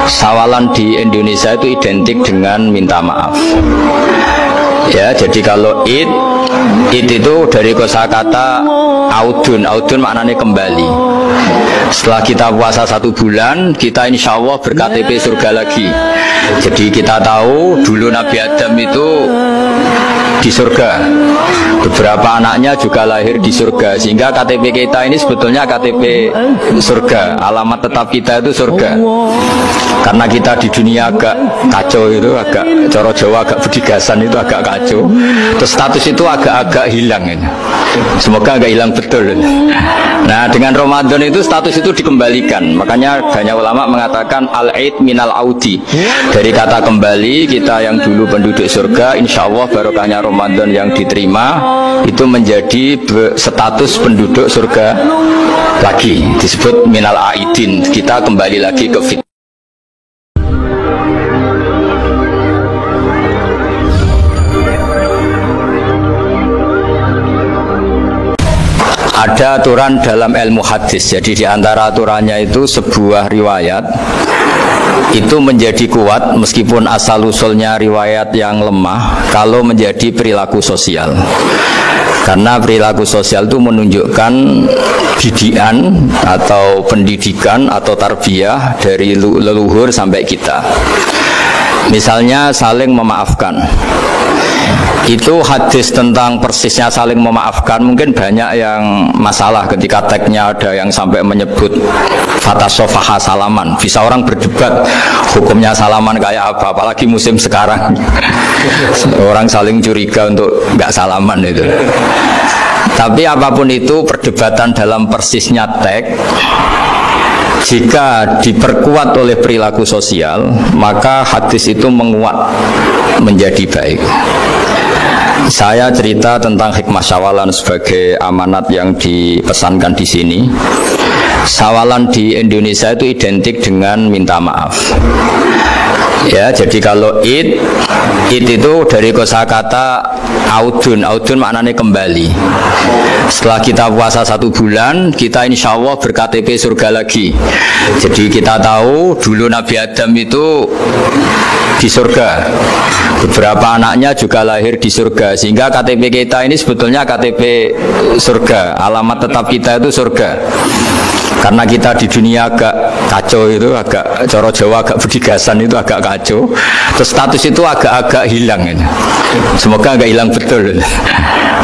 Sawalan di Indonesia itu identik dengan minta maaf. Ya, jadi kalau id itu dari kosakata audun maknanya kembali. Setelah kita puasa 1 bulan, kita insya Allah ber-KTP surga lagi. Jadi kita tahu dulu Nabi Adam itu di surga, beberapa anaknya juga lahir di surga, sehingga KTP kita ini sebetulnya KTP surga. Alamat tetap kita itu surga. Karena kita di dunia agak kacau, itu agak coro Jawa, agak bedigasan, itu agak kacau. Terus status itu agak-agak hilang ini. Semoga agak hilang betul. Nah, dengan Ramadan itu status itu dikembalikan. Makanya banyak ulama mengatakan al-aid minal audi. Dari kata kembali, kita yang dulu penduduk surga, insya Allah barokahnya Ramadan yang diterima itu menjadi status penduduk surga lagi. Disebut minal aidin. Kita kembali lagi ke fitrah. Ada aturan dalam ilmu hadis. Jadi di antara aturannya itu sebuah riwayat itu menjadi kuat meskipun asal-usulnya riwayat yang lemah kalau menjadi perilaku sosial. Karena perilaku sosial itu menunjukkan didikan atau pendidikan atau tarbiyah dari leluhur sampai kita. Misalnya saling memaafkan. Itu hadis tentang persisnya saling memaafkan mungkin banyak yang masalah ketika teksnya ada yang sampai menyebut fatasofaha salaman. Bisa orang berdebat hukumnya salaman kayak apa, apalagi musim sekarang. Orang saling curiga untuk nggak salaman itu. Tapi apapun itu perdebatan dalam persisnya teks, jika diperkuat oleh perilaku sosial, maka hadis itu menguat menjadi baik. Saya cerita tentang hikmah syawalan sebagai amanat yang dipesankan di sini. Sawalan di Indonesia itu identik dengan minta maaf. Ya, jadi kalau id itu dari kosakata audun maknanya kembali. Setelah kita puasa 1 bulan, kita insya Allah ber-KTP surga lagi. Jadi kita tahu dulu Nabi Adam itu di surga, beberapa anaknya juga lahir di surga, sehingga KTP kita ini sebetulnya KTP surga. Alamat tetap kita itu surga. Karena kita di dunia agak kacau, itu agak coro Jawa, agak bedigasan, itu agak kacau. Terus status itu agak-agak hilang ini. Semoga agak hilang betul.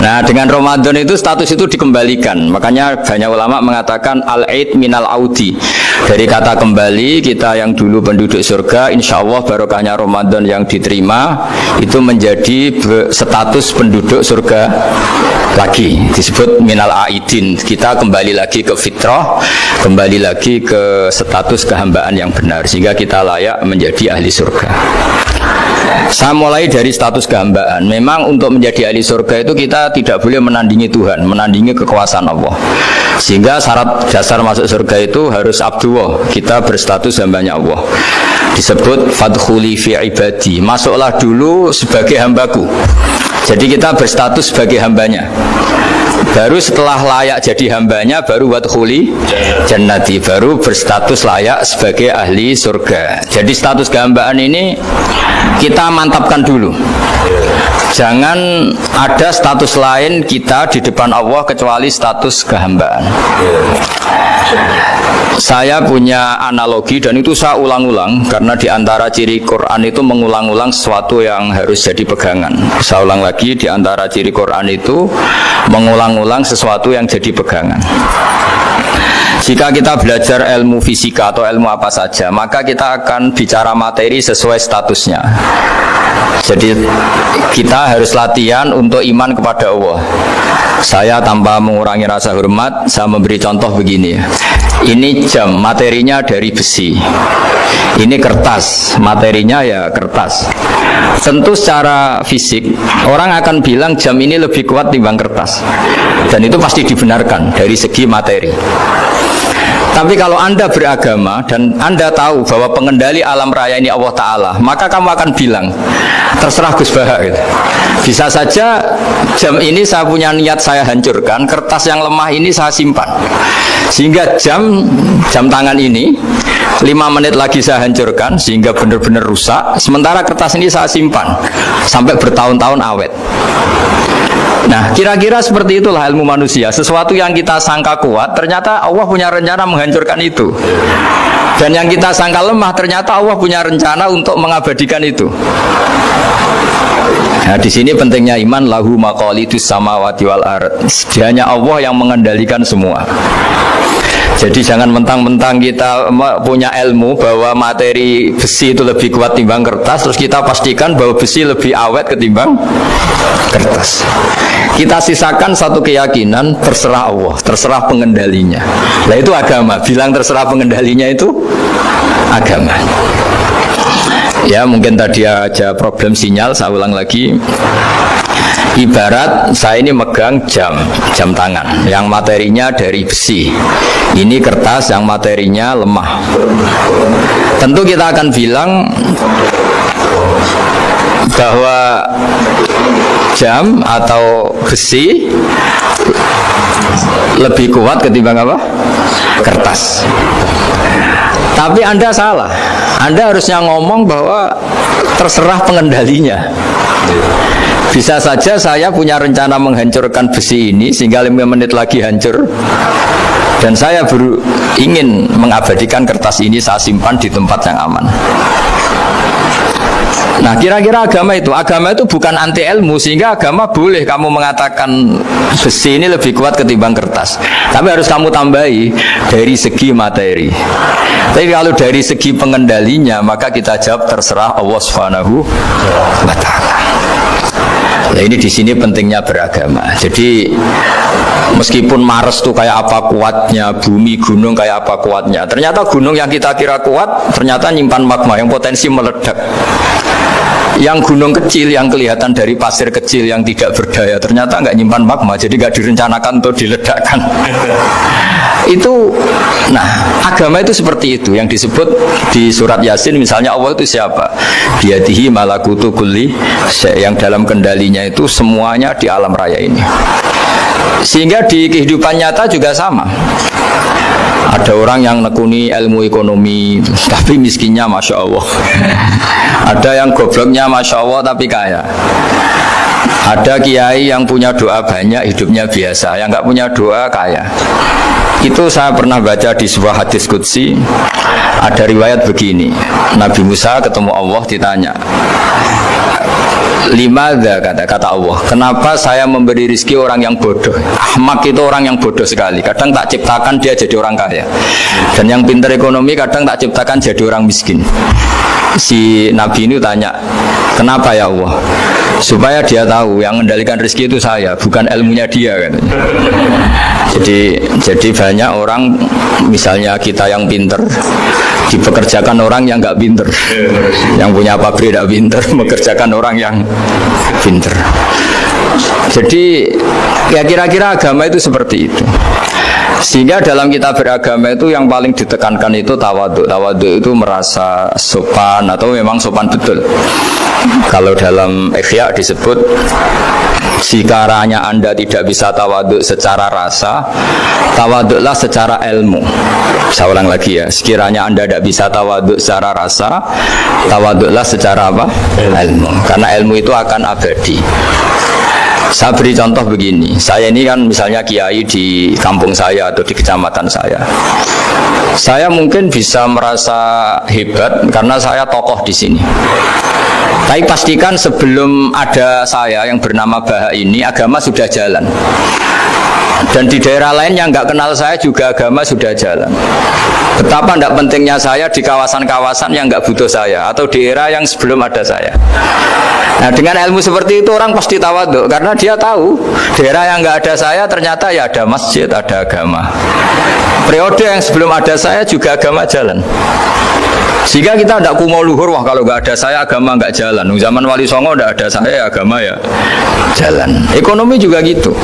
Nah, dengan Ramadan itu status itu dikembalikan. Makanya banyak ulama mengatakan al-aid minal audi. Dari kata kembali, kita yang dulu penduduk surga, insya Allah barokahnya Ramadan yang diterima itu menjadi status penduduk surga lagi. Disebut minal aidin. Kita kembali lagi ke fitrah, kembali lagi ke status kehambaan yang benar, sehingga kita layak menjadi ahli surga. Saya mulai dari status kehambaan. Memang untuk menjadi ahli surga itu kita tidak boleh menandingi Tuhan, menandingi kekuasaan Allah. Sehingga syarat dasar masuk surga itu harus abdullah, kita berstatus hambanya Allah. Disebut fadkhuli fi ibadi, masuklah dulu sebagai hambaku. Jadi kita berstatus sebagai hambanya. Baru setelah layak jadi hambanya, baru wadkhuli jannati, baru berstatus layak sebagai ahli surga. Jadi status kehambaan ini kita mantapkan dulu. Jangan ada status lain kita di depan Allah kecuali status kehambaan. Saya punya analogi dan itu saya ulang-ulang karena di antara ciri Quran itu mengulang-ulang sesuatu yang harus jadi pegangan. Saya ulang lagi, di antara ciri Quran itu mengulang-ulang sesuatu yang jadi pegangan. Jika kita belajar ilmu fisika atau ilmu apa saja, maka kita akan bicara materi sesuai statusnya. Jadi kita harus latihan untuk iman kepada Allah. Saya tanpa mengurangi rasa hormat, saya memberi contoh begini. Ini jam, materinya dari besi. Ini kertas, materinya ya kertas. Tentu secara fisik orang akan bilang jam ini lebih kuat timbang kertas. Dan itu pasti dibenarkan dari segi materi. Tapi kalau Anda beragama dan Anda tahu bahwa pengendali alam raya ini Allah Ta'ala, maka kamu akan bilang, terserah Gus Baha gitu. Bisa saja jam ini saya punya niat saya hancurkan, kertas yang lemah ini saya simpan, sehingga jam tangan ini 5 menit lagi saya hancurkan sehingga benar-benar rusak, sementara kertas ini saya simpan sampai bertahun-tahun awet. Nah, kira-kira seperti itulah ilmu manusia. Sesuatu yang kita sangka kuat, ternyata Allah punya rencana menghancurkan itu. Dan yang kita sangka lemah, ternyata Allah punya rencana untuk mengabadikan itu. Nah, di sini pentingnya iman, lahu maqalidus samawati wal ard. Hanya Allah yang mengendalikan semua. Jadi jangan mentang-mentang kita punya ilmu bahwa materi besi itu lebih kuat timbang kertas, terus kita pastikan bahwa besi lebih awet ketimbang kertas. Kita sisakan satu keyakinan, terserah Allah, terserah pengendalinya. Nah itu agama, bilang terserah pengendalinya itu agama. Ya mungkin tadi aja problem sinyal, saya ulang lagi. Ibarat saya ini megang jam tangan yang materinya dari besi, ini kertas yang materinya lemah. Tentu kita akan bilang bahwa jam atau besi lebih kuat ketimbang apa? Kertas. Tapi Anda salah. Anda harusnya ngomong bahwa terserah pengendalinya. Bisa saja saya punya rencana menghancurkan besi ini sehingga 5 menit lagi hancur, dan saya ingin mengabadikan kertas ini, saya simpan di tempat yang aman. Nah kira-kira agama itu bukan anti ilmu, sehingga agama boleh kamu mengatakan besi ini lebih kuat ketimbang kertas, tapi harus kamu tambahi dari segi materi. Tapi kalau dari segi pengendalinya, maka kita jawab terserah Allah Subhanahu wa Ta'ala. Nah ini di sini pentingnya beragama. Jadi meskipun Mars itu kayak apa kuatnya, bumi gunung kayak apa kuatnya, ternyata gunung yang kita kira kuat ternyata nyimpan magma yang potensi meledak. Yang gunung kecil yang kelihatan dari pasir kecil yang tidak berdaya ternyata nggak nyimpan magma, jadi nggak direncanakan untuk diledakkan. Itu, nah agama itu seperti itu yang disebut di surat Yasin misalnya, Allah itu siapa? Biyadihi malakutu kulli, yang dalam kendalinya itu semuanya di alam raya ini. Sehingga di kehidupan nyata juga sama. Ada orang yang nekuni ilmu ekonomi tapi miskinnya Masya Allah. Ada yang gobloknya Masya Allah tapi kaya. Ada kiai yang punya doa banyak, hidupnya biasa. Yang nggak punya doa kaya. Itu saya pernah baca di sebuah hadis qudsi. Ada riwayat begini, Nabi Musa ketemu Allah, ditanya, limadha, kata Allah, kenapa saya memberi rizki orang yang bodoh? Ahmak itu orang yang bodoh sekali. Kadang tak ciptakan dia jadi orang kaya, dan yang pintar ekonomi kadang tak ciptakan jadi orang miskin. Si Nabi ini tanya, kenapa ya Allah? Supaya dia tahu yang mengendalikan rizki itu saya, bukan ilmunya dia, katanya. Jadi banyak orang, misalnya kita yang pintar dipekerjakan orang yang nggak pintar, yang punya pabrik tidak pintar mengerjakan orang yang pintar. Jadi ya kira-kira agama itu seperti itu. Sehingga dalam kita beragama itu yang paling ditekankan itu tawadhu. Tawadhu itu merasa sopan atau memang sopan betul. Kalau dalam Ihya disebut, sekiranya Anda tidak bisa tawadhu secara rasa, tawadhulah secara ilmu. Saya ulang lagi ya, sekiranya Anda tidak bisa tawadhu secara rasa, tawadhulah secara apa? Ilmu. Karena ilmu itu akan abadi. Saya beri contoh begini, saya ini kan misalnya kiai di kampung saya atau di kecamatan saya. Saya mungkin bisa merasa hebat karena saya tokoh di sini. Tapi pastikan sebelum ada saya yang bernama Baha ini, agama sudah jalan. Dan di daerah lain yang nggak kenal saya juga agama sudah jalan. Betapa tidak pentingnya saya di kawasan-kawasan yang nggak butuh saya, atau di era yang sebelum ada saya. Nah dengan ilmu seperti itu orang pasti tawadhu, karena dia tahu daerah yang nggak ada saya ternyata ya ada masjid, ada agama. Periode yang sebelum ada saya juga agama jalan. Sehingga kita tidak kumo luhur, wah kalau nggak ada saya agama nggak jalan. Zaman Wali Songo tidak ada saya agama ya jalan. Ekonomi juga gitu.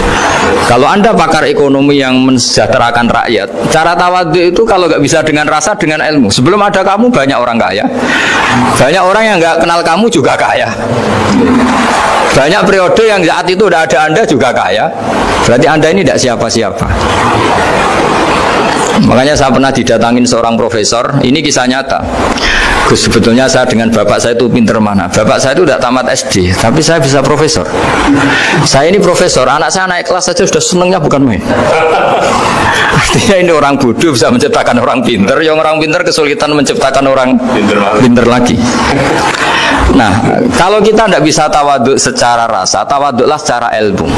Kalau Anda pakar ekonomi yang mensejahterakan rakyat, cara tawadhu itu kalau nggak bisa dengan rasa, dengan ilmu. Sebelum ada kamu banyak orang kaya, banyak orang yang nggak kenal kamu juga kaya. Banyak periode yang saat itu udah ada Anda juga kaya. Berarti Anda ini tidak siapa-siapa. Makanya saya pernah didatangin seorang profesor, ini kisah nyata. Gus, sebetulnya saya dengan bapak saya itu pinter mana? Bapak saya itu tidak tamat SD, tapi saya bisa profesor. Saya ini profesor, anak saya naik kelas saja sudah senengnya bukan main. Artinya ini orang bodoh bisa menciptakan orang pinter, yang orang pinter kesulitan menciptakan orang pinter lagi. Nah, kalau kita tidak bisa tawaduk secara rasa, tawaduklah secara ilmu.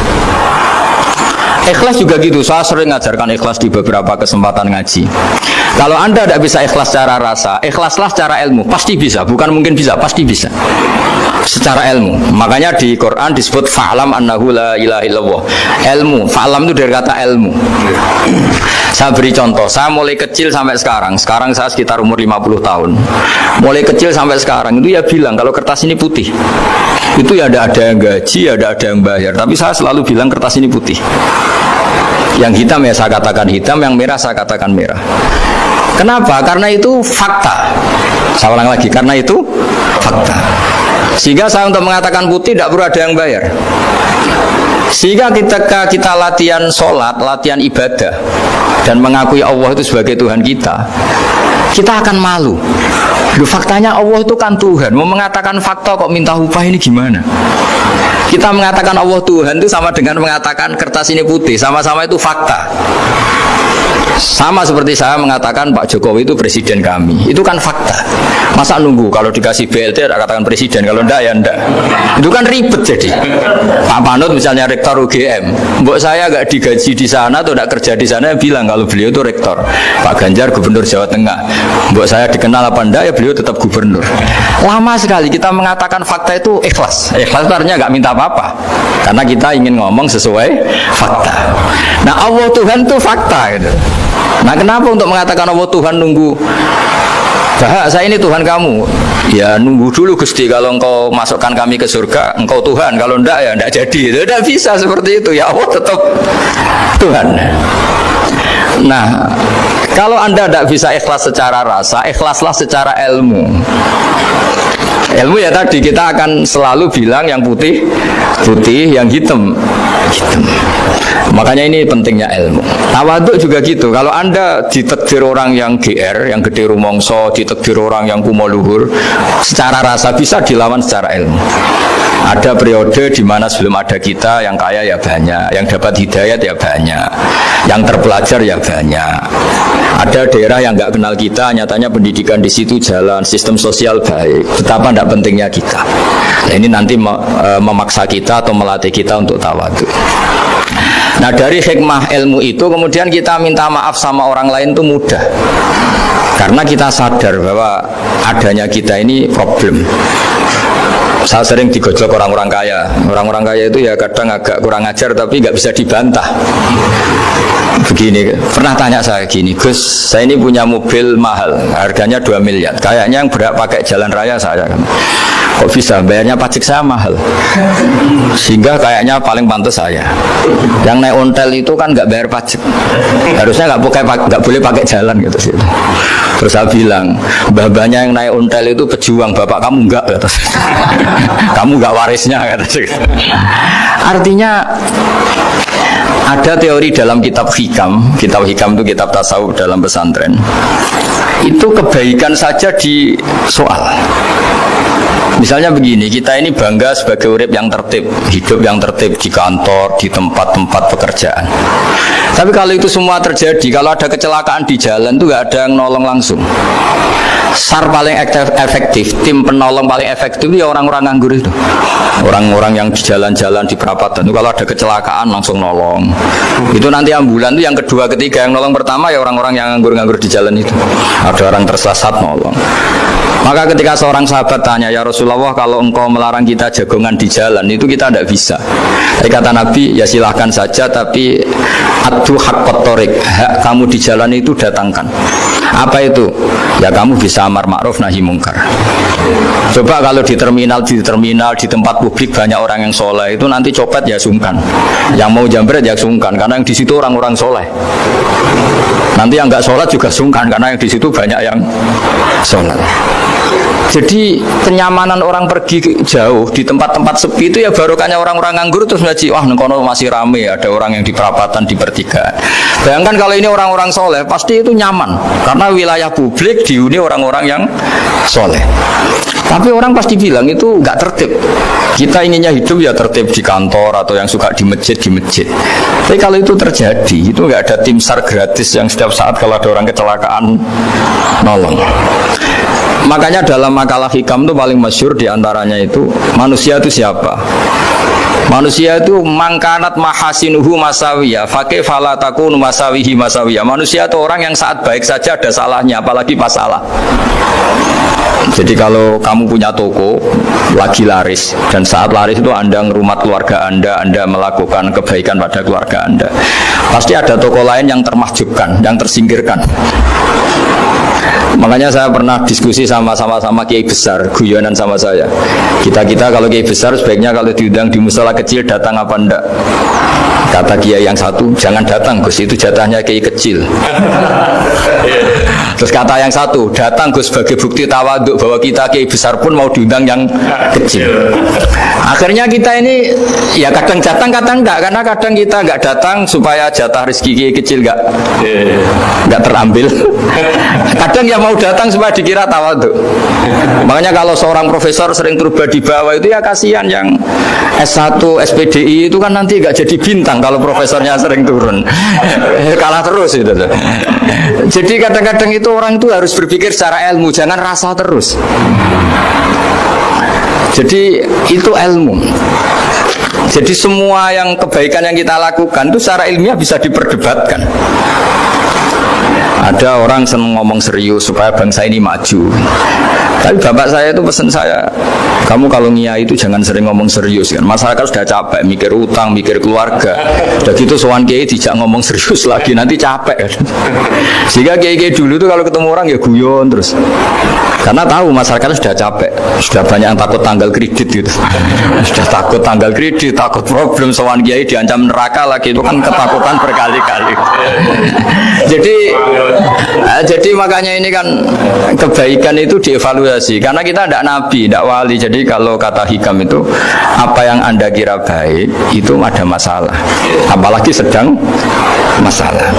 Ikhlas juga gitu, saya sering ngajarkan ikhlas di beberapa kesempatan ngaji. Kalau Anda tidak bisa ikhlas secara rasa, ikhlaslah secara ilmu, pasti bisa, bukan mungkin bisa, pasti bisa. Secara ilmu, makanya di Quran disebut fa'lam annahu la ilaha illallah. Ilmu, fa'lam itu dari kata ilmu. Saya beri contoh, saya mulai kecil sampai sekarang saya sekitar umur 50 tahun. Mulai kecil sampai sekarang itu ya bilang kalau kertas ini putih. Itu ya ada yang gaji, ada yang bayar, tapi saya selalu bilang kertas ini putih. Yang hitam ya saya katakan hitam, yang merah saya katakan merah. Kenapa? Karena itu fakta. Saya ulang lagi, karena itu fakta. Sehingga saya untuk mengatakan putih tidak perlu ada yang bayar. Sehingga ketika kita latihan sholat, latihan ibadah, dan mengakui Allah itu sebagai Tuhan kita akan malu. Loh, faktanya Allah itu kan Tuhan. Mau mengatakan fakta kok minta upah, ini gimana? Kita mengatakan Allah Tuhan itu sama dengan mengatakan kertas ini putih. Sama-sama itu fakta. Sama seperti saya mengatakan Pak Jokowi itu presiden kami. Itu kan fakta. Masa nunggu kalau dikasih BLT katakan presiden, kalau enggak ya enggak. Itu kan ribet jadi. Pak Panut misalnya rektor UGM, mbok saya enggak digaji di sana atau enggak kerja di sana, bilang kalau beliau itu rektor. Pak Ganjar gubernur Jawa Tengah, mbok saya dikenal apa enggak ya beliau tetap gubernur. Lama sekali kita mengatakan fakta itu ikhlas. Ikhlas artinya enggak minta apa-apa. Karena kita ingin ngomong sesuai fakta. Nah, Allah Tuhan itu fakta gitu. Nah, kenapa untuk mengatakan Allah Tuhan nunggu? Bah, saya ini Tuhan kamu. Ya nunggu dulu Gusti, kalau engkau masukkan kami ke surga, engkau Tuhan. Kalau enggak ya enggak jadi. Tidak bisa seperti itu. Ya Allah tetap Tuhan. Nah, kalau Anda tidak bisa ikhlas secara rasa, ikhlaslah secara ilmu. Ilmu ya tadi kita akan selalu bilang yang putih putih, yang hitam hitam. Makanya ini pentingnya ilmu. Tawaduk juga gitu. Kalau Anda ditakdir orang yang GR, yang gede rumongso, ditakdir orang yang kumo luhur, secara rasa bisa dilawan secara ilmu. Ada periode di mana sebelum ada kita yang kaya ya banyak, yang dapat hidayat ya banyak, yang terpelajar ya banyak. Ada daerah yang nggak kenal kita, nyatanya pendidikan di situ jalan, sistem sosial baik. Betapa tidak pentingnya kita. Nah, ini nanti memaksa kita atau melatih kita untuk tawadhu. Nah, dari hikmah ilmu itu kemudian kita minta maaf sama orang lain itu mudah. Karena kita sadar bahwa adanya kita ini problem. Saya sering digojlok orang-orang kaya. Orang-orang kaya itu ya kadang agak kurang ajar tapi nggak bisa dibantah. Begini, pernah tanya saya gini, Gus, saya ini punya mobil mahal, harganya 2 miliar. Kayaknya yang berhak pakai jalan raya saya kan. Kok bisa? Bayarnya pajak saya mahal. Sehingga kayaknya paling pantas saya. Yang naik ontel itu kan nggak bayar pajak. Harusnya nggak boleh pakai jalan gitu sih. Terus saya bilang, mbah-mbahnya yang naik ontel itu pejuang, bapak kamu enggak kata saya. Kamu enggak warisnya kata saya. Artinya ada teori dalam kitab hikam itu kitab tasawuf dalam pesantren. Itu kebaikan saja di soal. Misalnya begini, kita ini bangga sebagai urip yang tertib, hidup yang tertib di kantor, di tempat-tempat pekerjaan. Tapi kalau itu semua terjadi, kalau ada kecelakaan di jalan itu nggak ada yang nolong langsung. SAR paling efektif, tim penolong paling efektif itu ya orang-orang nganggur itu. Orang-orang yang di jalan-jalan di perapatan itu kalau ada kecelakaan langsung nolong. Itu nanti ambulan itu yang kedua, ketiga, yang nolong pertama ya orang-orang yang nganggur-nganggur di jalan itu. Ada orang tersesat nolong. Maka ketika seorang sahabat tanya, ya Rasulullah, kalau engkau melarang kita jagongan di jalan, itu kita tidak bisa. Tapi kata Nabi, ya silahkan saja, tapi adu haqqat thoriq, hak kamu di jalan itu datangkan. Apa itu? Ya kamu bisa amar ma'ruf nahi mungkar. Coba kalau di terminal di tempat publik banyak orang yang soleh, itu nanti copet ya sungkan, yang mau jambret ya sungkan, karena yang di situ orang-orang soleh. Nanti yang nggak sholat juga sungkan, karena yang di situ banyak yang sholat. Jadi kenyamanan orang pergi jauh di tempat-tempat sepi itu ya barokahnya orang-orang nganggur terus ngaji, wah nengkono masih rame, ada orang yang di perapatan, di pertigaan. Bayangkan kalau ini orang-orang soleh, pasti itu nyaman karena wilayah publik dihuni orang-orang yang soleh. Tapi orang pasti bilang itu nggak tertib. Kita inginnya hidup ya tertib di kantor atau yang suka di masjid. Tapi kalau itu terjadi, itu nggak ada tim SAR gratis yang setiap saat kalau ada orang kecelakaan nolong. Makanya dalam makalah hikam itu paling masyhur diantaranya itu manusia itu siapa? Manusia itu mangkanat mahasinuhu masawiyah, fakih falatakun masawihi masawiyah. Manusia itu orang yang saat baik saja ada salahnya, apalagi pas salah. Jadi kalau kamu punya toko lagi laris dan saat laris itu Anda ngerumat keluarga Anda melakukan kebaikan pada keluarga Anda, pasti ada toko lain yang termahjubkan, yang tersingkirkan. Makanya saya pernah diskusi sama kiai besar, guyonan sama saya. Kita kalau kiai besar sebaiknya kalau diundang di musala kecil datang apa enggak? Kata kiai yang satu, jangan datang Gus, itu jatahnya kiai kecil. Terus kata yang satu, datang Gus sebagai bukti tawaduk bahwa kita kiai besar pun mau diundang yang kecil. Akhirnya kita ini ya kadang datang kadang enggak, karena kadang kita enggak datang supaya jatah rezeki kiai kecil enggak terambil. Kadang ya mau datang supaya dikira tawaduk. Makanya kalau seorang profesor sering turba di bawah itu ya kasihan yang S1, SPDI itu kan nanti enggak jadi bintang kalau profesornya sering turun. Kalah terus itu. Jadi kadang-kadang itu orang itu harus berpikir secara ilmu, jangan rasa terus. Jadi itu ilmu. Jadi semua yang kebaikan yang kita lakukan itu secara ilmiah bisa diperdebatkan. Ada orang senang ngomong serius supaya bangsa ini maju. Tapi bapak saya itu pesan saya, kamu kalau ngiyai itu jangan sering ngomong serius kan. Masyarakat sudah capek mikir utang, mikir keluarga. Udah gitu sowan kiai dijak ngomong serius lagi nanti capek kan. Sehingga kiai dulu itu kalau ketemu orang ya guyon terus. Karena tahu masyarakat sudah capek, sudah banyak yang takut tanggal kredit gitu. Sudah takut tanggal kredit, takut problem sowan kiai diancam neraka lagi, itu kan ketakutan berkali-kali. Jadi makanya ini kan kebaikan itu dievaluasi karena kita tidak nabi, tidak wali. Jadi kalau kata hikam itu apa yang Anda kira baik itu ada masalah, apalagi sedang masalah.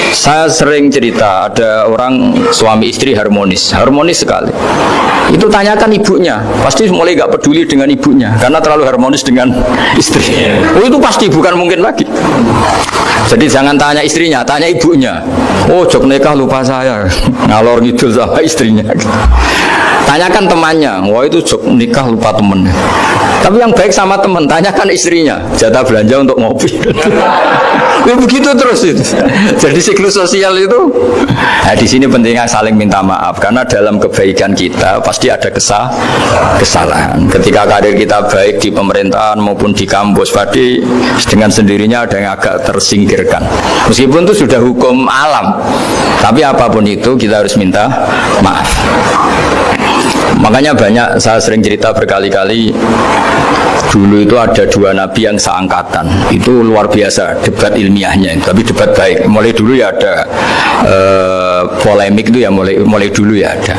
Saya sering cerita ada orang suami istri harmonis sekali. Itu tanyakan ibunya, pasti mulai gak peduli dengan ibunya karena terlalu harmonis dengan istri. Oh itu pasti bukan mungkin lagi. Jadi jangan tanya istrinya, tanya ibunya. Oh jok nikah lupa saya, ngalor ngidul sama istrinya. Tanyakan temannya, wah itu jok nikah lupa temennya. Tapi yang baik sama teman, tanyakan istrinya, jatah belanja untuk ngopi. Ya begitu terus itu. Jadi siklus sosial itu. Nah, di sini pentingnya saling minta maaf karena dalam kebaikan kita pasti ada kesalahan. Ketika karir kita baik di pemerintahan maupun di kampus, pasti dengan sendirinya ada yang agak tersingkirkan. Meskipun itu sudah hukum alam, tapi apapun itu kita harus minta maaf. Makanya banyak, saya sering cerita berkali-kali, dulu itu ada dua nabi yang seangkatan, itu luar biasa debat ilmiahnya, tapi debat baik. Mulai dulu ya ada polemik itu ya mulai dulu ya ada.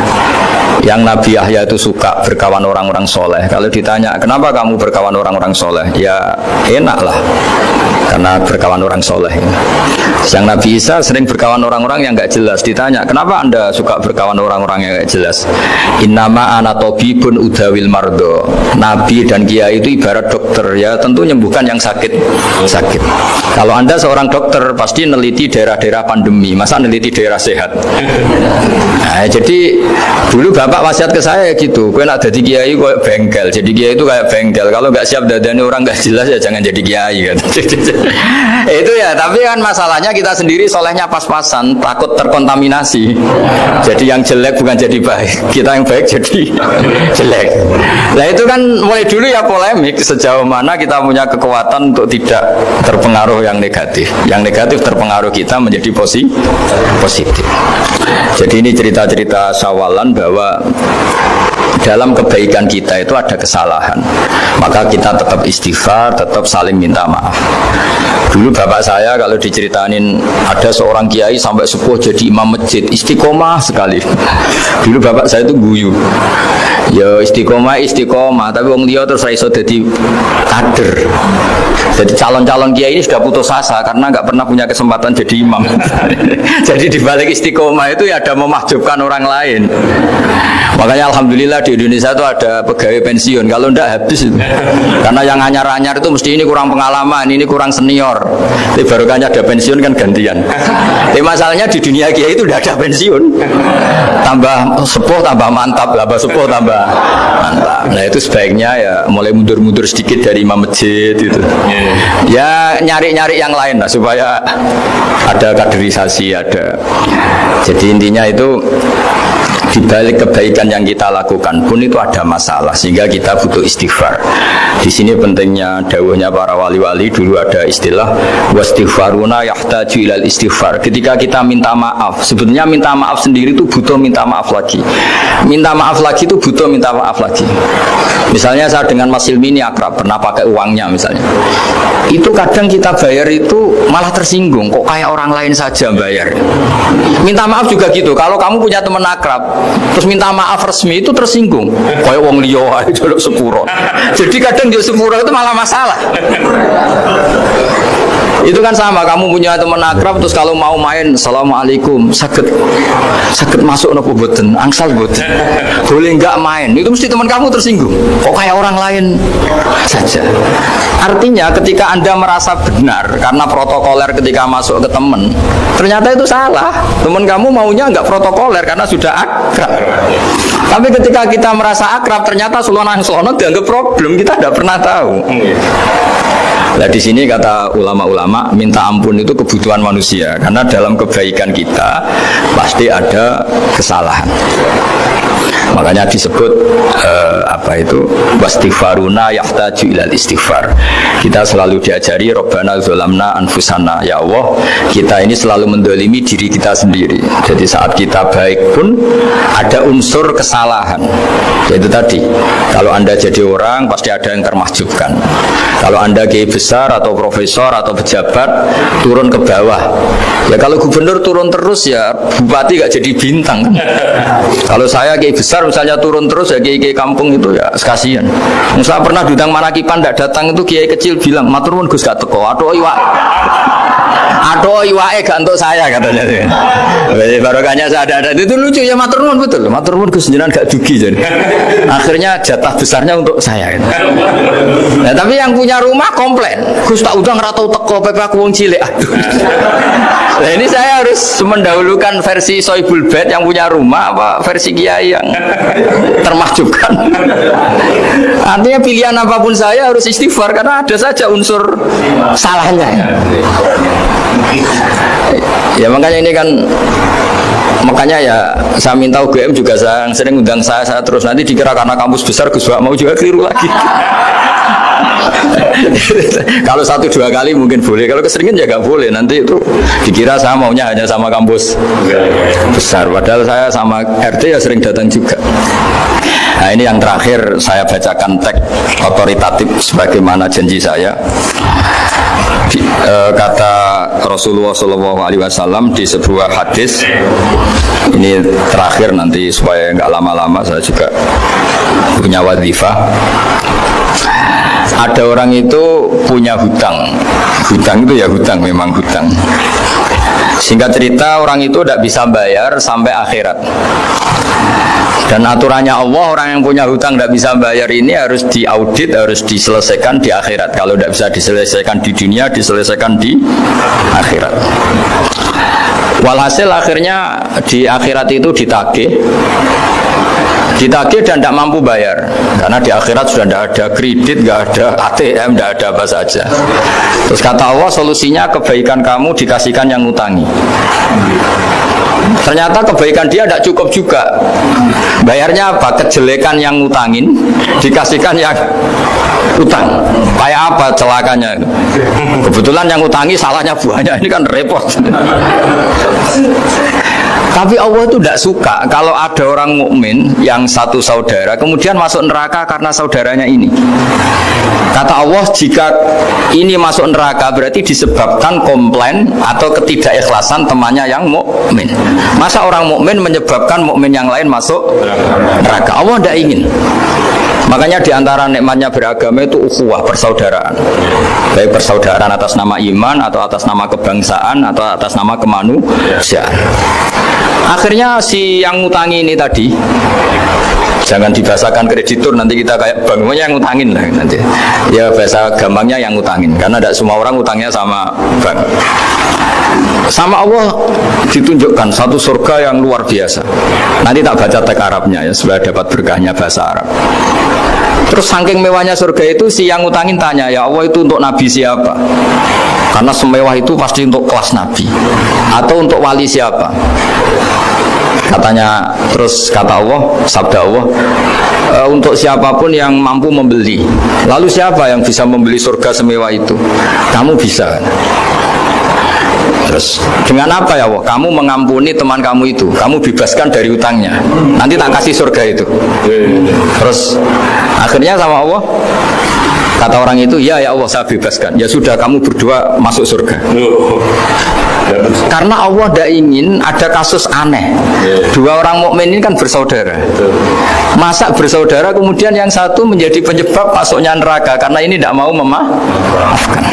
Yang Nabi Yahya itu suka berkawan orang-orang soleh. Kalau ditanya kenapa kamu berkawan orang-orang soleh, ya enak lah karena berkawan orang soleh. Yang Nabi Isa sering berkawan orang-orang yang nggak jelas. Ditanya kenapa Anda suka berkawan orang-orang yang nggak jelas, innama ana tabibun udawil mardo. Nabi dan kiai itu ibarat dokter, ya tentu menyembuhkan yang sakit. Kalau Anda seorang dokter pasti neliti daerah-daerah pandemi, masa neliti daerah sehat. Nah, jadi dulu bapak wasiat ke saya gitu, gue nak jadi kiai gue bengkel, jadi kiai itu kayak bengkel, kalau nggak siap dadani orang nggak jelas ya jangan jadi kiai kan. Itu ya, tapi kan masalahnya kita sendiri solehnya pas-pasan, takut terkontaminasi. Jadi yang jelek bukan jadi baik, kita yang baik jadi jelek. Nah itu kan mulai dulu ya polemik sejauh mana kita punya kekuatan untuk tidak terpengaruh yang negatif terpengaruh kita menjadi positif. Jadi ini cerita-cerita Syawalan bahwa dalam kebaikan kita itu ada kesalahan, maka kita tetap istighfar, tetap saling minta maaf. Dulu bapak saya kalau diceritain ada seorang kiai sampai sepuh jadi imam masjid, istiqomah sekali. Dulu bapak saya itu guyu, ya istiqomah, tapi wong liya terus ra iso dadi kader. Jadi calon-calon kiai ini sudah putus asa karena nggak pernah punya kesempatan jadi imam. Jadi di balik istiqomah itu ya ada memahjubkan orang lain. Makanya alhamdulillah di Indonesia itu ada pegawai pensiun. Kalau enggak habis itu. Karena yang anyar-anyar itu mesti ini kurang pengalaman, ini kurang senior. Tapi barokahnya ada pensiun kan gantian. Tapi masalahnya di dunia kiai itu udah ada pensiun. Tambah sepuh tambah mantap, tambah sepuh tambah mantap. Nah itu sebaiknya ya mulai mundur-mundur sedikit dari imam masjid itu. Ya nyari-nyari yang lain lah supaya ada kaderisasi, ada. Jadi intinya itu di balik kebaikan yang kita lakukan pun itu ada masalah sehingga kita butuh istighfar. Di sini pentingnya dawuhnya para wali-wali, dulu ada istilah wastighfaruna yahtaju ilal istighfar. Ketika kita minta maaf, sebetulnya minta maaf sendiri itu butuh minta maaf lagi. Minta maaf lagi itu butuh minta maaf lagi. Misalnya saya dengan Mas Hilmi ini akrab, pernah pakai uangnya misalnya. Itu kadang kita bayar itu malah tersinggung, kok kayak orang lain saja bayar. Minta maaf juga gitu. Kalau kamu punya teman akrab terus minta maaf resmi itu tersinggung, kayak wong liya ae jaluk sepuro. Jadi kadang dia sepuro itu malah masalah. Itu kan sama, kamu punya teman akrab terus kalau mau main assalamualaikum sakit masuk nopo boten angsal boten boleh nggak main, itu mesti teman kamu tersinggung, kok kayak orang lain saja. Artinya ketika Anda merasa benar karena protokoler ketika masuk ke teman, ternyata itu salah. Teman kamu maunya nggak protokoler karena sudah akrab. Tapi ketika kita merasa akrab ternyata selonang-selonang dianggap problem, kita tidak pernah tahu. Nah di sini kata ulama-ulama, minta ampun itu kebutuhan manusia karena dalam kebaikan kita pasti ada kesalahan. Makanya disebut wastighfaruna yahtaju ilal istighfar. Kita selalu diajari Rabbana dzalamna anfusana, ya Allah kita ini selalu mendolimi diri kita sendiri. Jadi saat kita baik pun ada unsur kesalahan. Yaitu tadi, kalau Anda jadi orang pasti ada yang termahjubkan. Kalau Anda kiai besar atau profesor atau pejabat turun ke bawah, ya kalau gubernur turun terus ya bupati gak jadi bintang kan? Kalau saya kiai besar misalnya turun terus ya kiai kampung itu ya kasihan. Saya pernah diundang Manakipan tidak datang itu kiai kecil bilang matur nuwun Gus gak teko, aduh iwake gak untuk saya katanya. Barokahnya saya ada itu lucu ya, matur nuwun betul, matur nuwun Gus jenengan gak dugi jadi. Akhirnya jatah besarnya untuk saya. Gitu. Nah tapi yang punya rumah komplain, Gus tak udang ratau teko pepe aku wong cilik. Nah ini saya harus mendahulukan versi Soibul Bait yang punya rumah apa versi kiai yang termahjubkan. Artinya pilihan apapun saya harus istighfar karena ada saja unsur salahnya. Ya makanya ini kan, makanya ya saya minta UGM juga sering undang saya terus, nanti dikira karena kampus besar Gus mau juga keliru lagi. Kalau 1-2 kali mungkin boleh, kalau keseringan ya gak boleh, nanti itu dikira saya maunya hanya sama kampus besar, padahal saya sama RT ya sering datang juga. Nah ini yang terakhir saya bacakan teks otoritatif sebagaimana janji saya. Kata Rasulullah SAW di sebuah hadis, ini terakhir nanti supaya nggak lama-lama saya juga punya wadhifah. Ada orang itu punya hutang itu ya hutang, memang hutang. Singkat cerita orang itu tidak bisa bayar sampai akhirat. Dan aturannya Allah, orang yang punya hutang tidak bisa bayar ini harus diaudit, harus diselesaikan di akhirat. Kalau tidak bisa diselesaikan di dunia, diselesaikan di akhirat. Walhasil akhirnya di akhirat itu ditagih dan tidak mampu bayar karena di akhirat sudah tidak ada kredit, tidak ada ATM, tidak ada apa saja. Terus kata Allah, solusinya kebaikan kamu dikasihkan yang ngutangi. Ternyata kebaikan dia tidak cukup juga. Bayarnya apa? Kejelekan yang ngutangin dikasihkan yang utang. Kayak apa celakanya? Kebetulan yang ngutangi salahnya banyak, ini kan repot. Tapi Allah itu tidak suka kalau ada orang mukmin yang satu saudara kemudian masuk neraka karena saudaranya ini. Kata Allah, jika ini masuk neraka berarti disebabkan komplain atau ketidakikhlasan temannya yang mukmin. Masa orang mukmin menyebabkan mukmin yang lain masuk neraka? Allah tidak ingin. Makanya diantara nikmatnya beragama itu ukhuwah, persaudaraan. Baik persaudaraan atas nama iman atau atas nama kebangsaan atau atas nama kemanusiaan. Akhirnya si yang ngutangi ini tadi, jangan dibahasakan kreditur, nanti kita kayak bank, yang ngutangin lah nanti. Ya bahasa gampangnya yang ngutangin, karena tidak semua orang ngutangnya sama bank. Sama Allah ditunjukkan satu surga yang luar biasa. Nanti tak baca teks Arabnya ya, supaya dapat berkahnya bahasa Arab. Terus saking mewahnya surga itu, si yang ngutangin tanya, ya Allah itu untuk nabi siapa? Karena semewah itu pasti untuk kelas nabi. Atau untuk wali siapa? Katanya, terus kata Allah, sabda Allah, untuk siapapun yang mampu membeli. Lalu siapa yang bisa membeli surga semewah itu? Kamu bisa. Terus dengan apa ya Allah? Kamu mengampuni teman kamu itu, kamu bebaskan dari utangnya, nanti tak kasih surga itu. Terus akhirnya sama Allah, kata orang itu, ya Allah saya bebaskan. Ya sudah, kamu berdua masuk surga. Karena Allah tidak ingin ada kasus aneh. Dua orang mukmin ini kan bersaudara. Masa bersaudara kemudian yang satu menjadi penyebab masuknya neraka karena ini tidak mau memaafkan.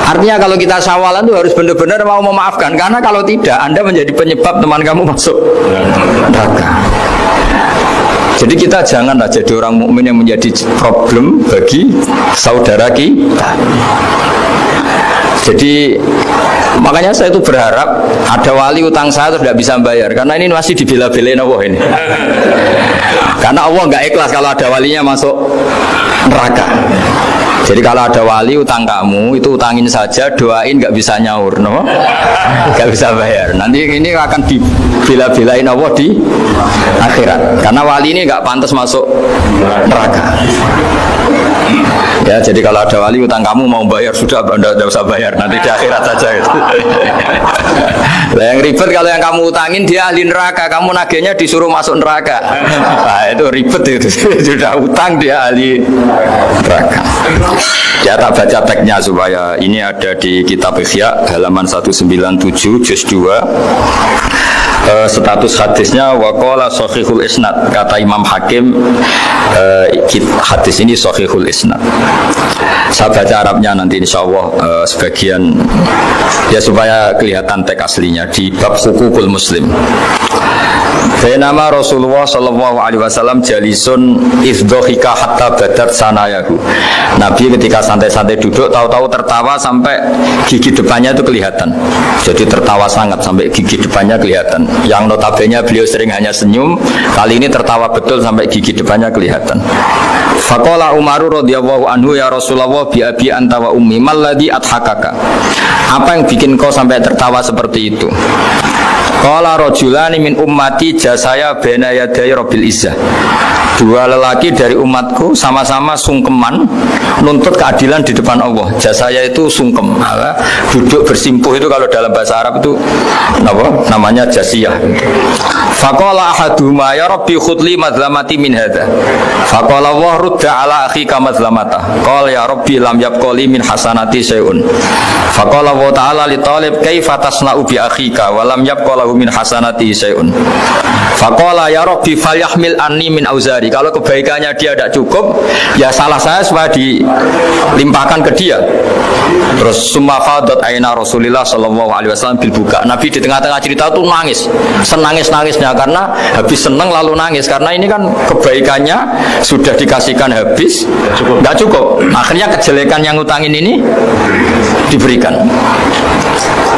Artinya kalau kita syawalan itu harus benar-benar mau memaafkan. Karena kalau tidak, Anda menjadi penyebab teman kamu masuk neraka. Jadi kita janganlah jadi orang mukmin yang menjadi problem bagi saudara kita. Jadi makanya saya itu berharap ada wali utang saya terus tidak bisa bayar, karena ini masih dibela-belain Allah ini. Karena Allah nggak ikhlas kalau ada walinya masuk neraka. Jadi kalau ada wali utang kamu itu utangin saja, doain, nggak bisa nyaur, no? Nggak bisa bayar. Nanti ini akan dibela-belain Allah di akhirat. Karena wali ini nggak pantas masuk neraka. Ya, jadi kalau ada wali utang kamu mau bayar, sudah Anda tidak usah bayar, nanti di akhirat saja itu. Nah, yang ribet kalau yang kamu utangin dia ahli neraka, kamu nagihnya disuruh masuk neraka. Nah, itu ribet itu. Sudah utang dia ahli neraka. Ya, tak baca teksnya supaya ini ada di kitab Ihya halaman 197 juz 2. Status hadisnya waqala sahihul isnad, kata Imam Hakim, hadis ini sahihul isnad. Saya baca Arabnya nanti insyaallah sebagian ya supaya kelihatan teks aslinya di bab hukukul muslim. Nama Rasulullah sallallahu alaihi wasallam jalisun izdhika hatta badat sanayahu. Nabi ketika santai-santai duduk tahu-tahu tertawa sampai gigi depannya itu kelihatan. Jadi tertawa sangat sampai gigi depannya kelihatan. Yang notabene beliau sering hanya senyum, kali ini tertawa betul sampai gigi depannya kelihatan. Faqala Umar radhiyallahu anhu, ya Rasulullah bi abi anta wa ummi mal ladzi adhakaka. Apa yang bikin kau sampai tertawa seperti itu? Qala rajulani min ummati jasaya baina yaday rabbil izzah. Dua lelaki dari umatku sama-sama sungkeman nuntut keadilan di depan Allah. Jasaya itu sungkem, duduk bersimpuh itu kalau dalam bahasa Arab itu apa? Namanya jasiyah. Faqala ahaduhuma ya rabbi khudli madlamati min hadza. Faqala wa rudda ala akhika madlamata. Qala ya rabbi lam yabqali min hasanati syai'un. Faqala wa ta'ala li talib kaifa tasna'u bi akhika wa lam yabqala min hasanati syai'un. Faqala ya rabbi falyahmil anni min auzari. Kalau kebaikannya dia tidak cukup, ya salah saya supaya dilimpahkan ke dia. Terus summa fadat aina Rasulillah sallallahu alaihi wasallam bil buka. Nabi di tengah-tengah cerita itu nangis, senangis-nangisnya karena habis senang lalu nangis karena ini kan kebaikannya sudah dikasihkan habis, nggak cukup. Akhirnya kejelekan yang utangin ini diberikan.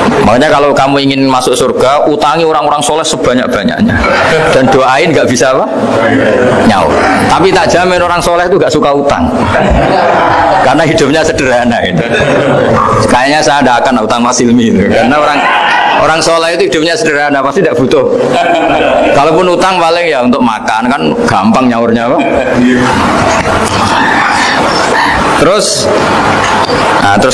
Makanya kalau kamu ingin masuk surga, utangi orang-orang soleh sebanyak-banyaknya dan doain, nggak bisa apa? Nyaur. Tapi tak jamin orang soleh itu nggak suka utang karena hidupnya sederhana itu. Kayaknya saya tidak akan utang Mas Ilmi itu karena orang soleh itu hidupnya sederhana, pasti tidak butuh. Kalaupun utang paling ya untuk makan, kan gampang nyaurnya apa? Terus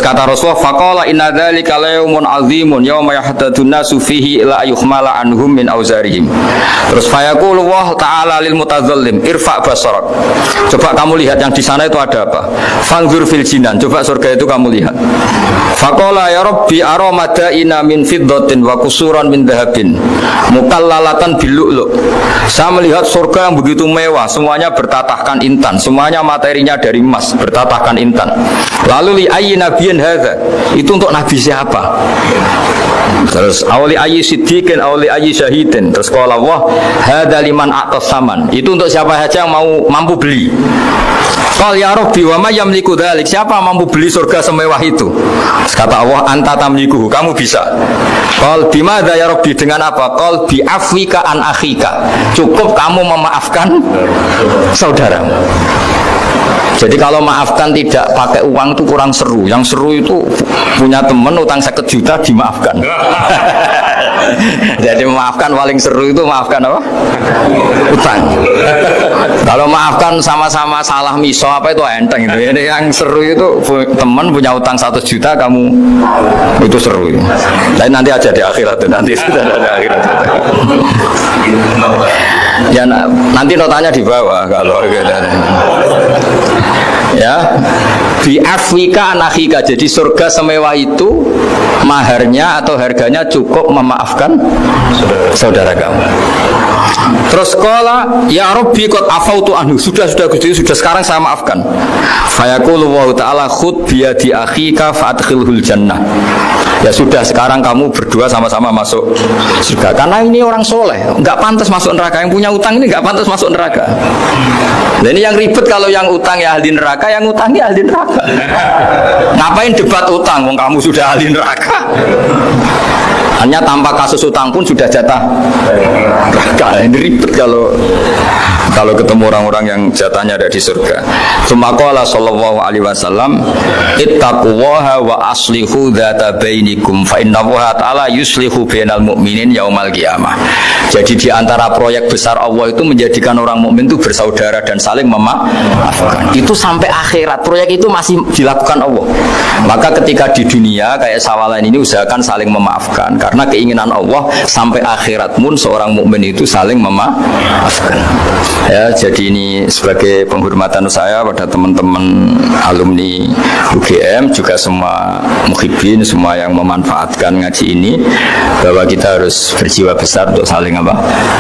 kata Rasulullah, faqala inna dzalika yaumun azimun yauma yahtadun nasu fihi ila yuhmala anhum min auzarihim. Terus fayaqulu Allah ta'ala lil mutadzallim irfa basarak. Coba kamu lihat yang di sana itu ada apa? Fanzur fil jinan. Coba surga itu kamu lihat. Faqala ya rabbi ara madaina min fiddatin wa qusuran min dhahabin mukallalatan bil lu'lu'. Saya melihat surga yang begitu mewah, semuanya bertatahkan intan, semuanya materinya dari emas, bertatahkan intan. Lalu li ayyi nabiyyin hadza? Itu untuk nabi siapa? Terus awli ayyi siddiqin awli ayyi syahidin. Terus qala Allah hadza liman a'tas saman. Itu untuk siapa saja yang mampu beli. Qal ya rabbi wa may yamliku dzalik? Siapa mampu beli surga semewah itu? Terus kata Allah anta tamlikuhu, kamu bisa. Qal bimadza ya rabbi, dengan apa? Qal bi afwika an akhika. Cukup kamu memaafkan saudaramu. Jadi kalau maafkan tidak pakai uang itu kurang seru. Yang seru itu punya teman utang 1 juta dimaafkan. Jadi memaafkan paling seru itu maafkan apa? Utang. Kalau maafkan sama-sama salah miso apa itu enteng itu. Ini yang seru itu teman punya utang 1 juta kamu itu seru. Tapi nanti aja di akhirat, nanti sudah ada akhirat. Ya nanti notanya di bawah kalau gitu. Ya, bi afwika anakhika. Jadi surga semewah itu maharnya atau harganya cukup memaafkan saudara kamu. Terus qala ya rabbi qad afautu anhu. Sudah Gusti, sudah sekarang saya maafkan. Fayaqulu wa ta'ala khud bi yadi akhika fadkhilhul jannah. Ya sudah, sekarang kamu berdua sama-sama masuk surga. Karena ini orang soleh, nggak pantas masuk neraka. Yang punya utang ini nggak pantas masuk neraka. Dan ini yang ribet kalau yang utang ya ahli neraka, yang utangnya ahli neraka. Ngapain debat utang? Wong kamu sudah ahli neraka. Hanya tanpa kasus utang pun sudah jatah neraka. Ini ribet kalau ketemu orang-orang yang jatahnya ada di surga. Tsumma sallallahu alaihi wasallam ittaqullaha wa aslihu dzata bainikum fa innallaha ta'ala yuslihu bainal mu'minin yaumal qiyamah. Jadi di antara proyek besar Allah itu menjadikan orang mukmin itu bersaudara dan saling memaafkan. Itu sampai akhirat proyek itu masih dilakukan Allah. Maka ketika di dunia kayak sawalan ini usahakan saling memaafkan, karena keinginan Allah sampai akhirat pun seorang mukmin itu saling memaafkan. Ya, jadi ini sebagai penghormatan saya pada teman-teman alumni UGM, juga semua muhibbin, semua yang memanfaatkan ngaji ini, bahwa kita harus berjiwa besar untuk saling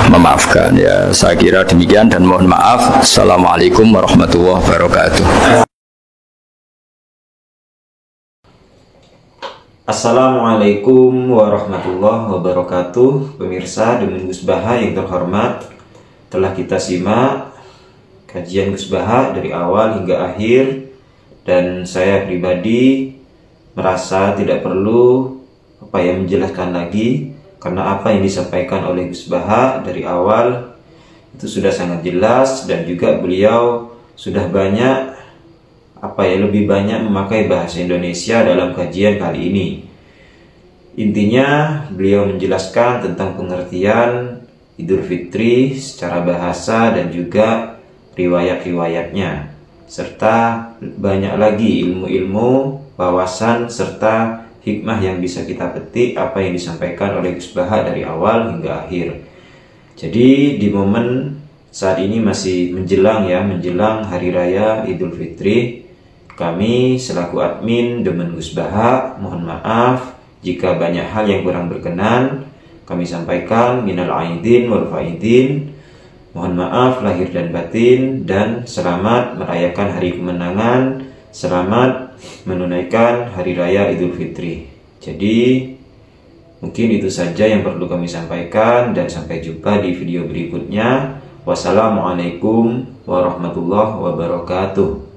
memaafkan. Ya, saya kira demikian dan mohon maaf. Assalamualaikum warahmatullahi wabarakatuh. Assalamualaikum warahmatullahi wabarakatuh. Pemirsa Demen Gus Baha yang terhormat, telah kita simak kajian Gus Baha dari awal hingga akhir, dan saya pribadi merasa tidak perlu menjelaskan lagi, karena apa yang disampaikan oleh Gus Baha dari awal itu sudah sangat jelas, dan juga beliau sudah banyak lebih banyak memakai bahasa Indonesia dalam kajian kali ini. Intinya beliau menjelaskan tentang pengertian Idul Fitri secara bahasa dan juga riwayat-riwayatnya, serta banyak lagi ilmu-ilmu, wawasan, serta hikmah yang bisa kita petik apa yang disampaikan oleh Gus Baha dari awal hingga akhir. Jadi di momen saat ini masih menjelang Hari Raya Idul Fitri, kami selaku admin Demen Gus Baha mohon maaf jika banyak hal yang kurang berkenan kami sampaikan. Minal aidin wal faidin, mohon maaf lahir dan batin, dan selamat merayakan hari kemenangan, selamat menunaikan Hari Raya Idul Fitri. Jadi mungkin itu saja yang perlu kami sampaikan, dan sampai jumpa di video berikutnya. Wassalamualaikum warahmatullahi wabarakatuh.